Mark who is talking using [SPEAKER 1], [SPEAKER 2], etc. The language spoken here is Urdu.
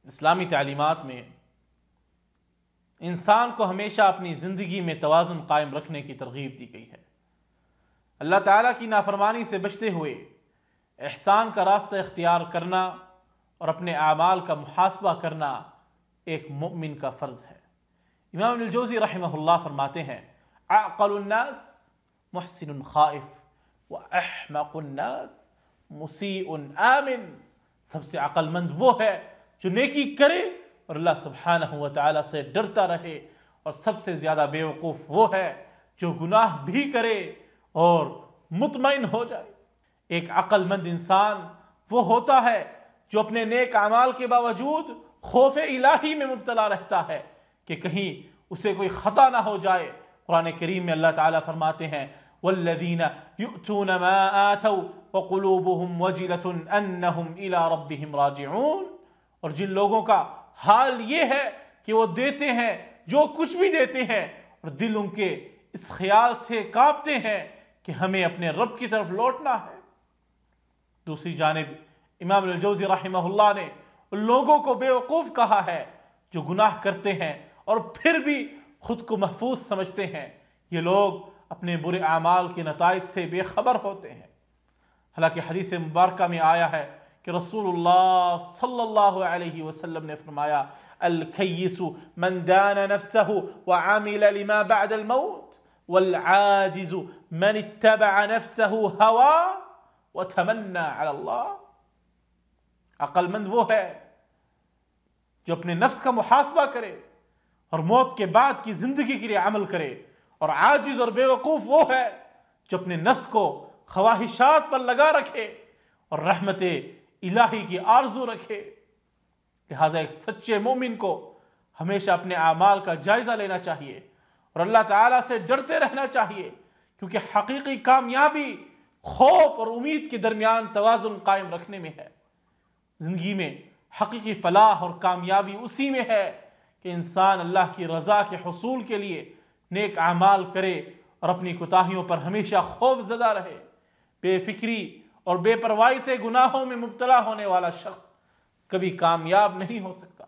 [SPEAKER 1] اسلامی تعلیمات میں انسان کو ہمیشہ اپنی زندگی میں توازن قائم رکھنے کی ترغیب دی گئی ہے۔ اللہ تعالیٰ کی نافرمانی سے بچتے ہوئے احسان کا راستہ اختیار کرنا اور اپنے اعمال کا محاسبہ کرنا ایک مومن کا فرض ہے۔ امام ابن الجوزی رحمہ اللہ فرماتے ہیں اعقل الناس محسن خائف واحمق الناس مسیء آمن۔ سب سے عقل مند وہ ہے جو نیکی کرے اور اللہ سبحانہ و تعالیٰ سے ڈرتا رہے، اور سب سے زیادہ بیوقوف وہ ہے جو گناہ بھی کرے اور مطمئن ہو جائے۔ ایک عقل مند انسان وہ ہوتا ہے جو اپنے نیک اعمال کے باوجود خوف الہی میں مبتلا رہتا ہے کہ کہیں اسے کوئی خطا نہ ہو جائے۔ قرآن کریم میں اللہ تعالیٰ فرماتے ہیں والذین یؤتون ما آتوا وقلوبهم وجلة انہم الی ربہم راجعون، اور جن لوگوں کا حال یہ ہے کہ وہ دیتے ہیں جو کچھ بھی دیتے ہیں اور دل ان کے اس خیال سے کانپتے ہیں کہ ہمیں اپنے رب کی طرف لوٹنا ہے۔ دوسری جانب امام ابن الجوزی رحمہ اللہ نے ان لوگوں کو بیوقوف کہا ہے جو گناہ کرتے ہیں اور پھر بھی خود کو محفوظ سمجھتے ہیں۔ یہ لوگ اپنے برے اعمال کے نتائج سے بے خبر ہوتے ہیں۔ حالانکہ حدیث مبارکہ میں آیا ہے کہ رسول اللہ صلی اللہ علیہ وسلم نے فرمایا الکیس من دان نفسه وعمل لما بعد الموت والعاجز من اتبع نفسه هوى وتمنى على اللہ۔ عقل مند وہ ہے جو اپنے نفس کا محاسبہ کرے اور موت کے بعد کی زندگی کے لیے عمل کرے، اور عاجز اور بیوقوف وہ ہے جو اپنے نفس کو خواہشات پر لگا رکھے اور رحمت الہی کی آرزو رکھے۔ لہٰذا ایک سچے مومن کو ہمیشہ اپنے اعمال کا جائزہ لینا چاہیے اور اللہ تعالیٰ سے ڈرتے رہنا چاہیے، کیونکہ حقیقی کامیابی خوف اور امید کے درمیان توازن قائم رکھنے میں ہے۔ زندگی میں حقیقی فلاح اور کامیابی اسی میں ہے کہ انسان اللہ کی رضا کے حصول کے لیے نیک اعمال کرے اور اپنی کوتاہیوں پر ہمیشہ خوف زدہ رہے۔ بے فکری اور بے پرواہی سے گناہوں میں مبتلا ہونے والا شخص کبھی کامیاب نہیں ہو سکتا۔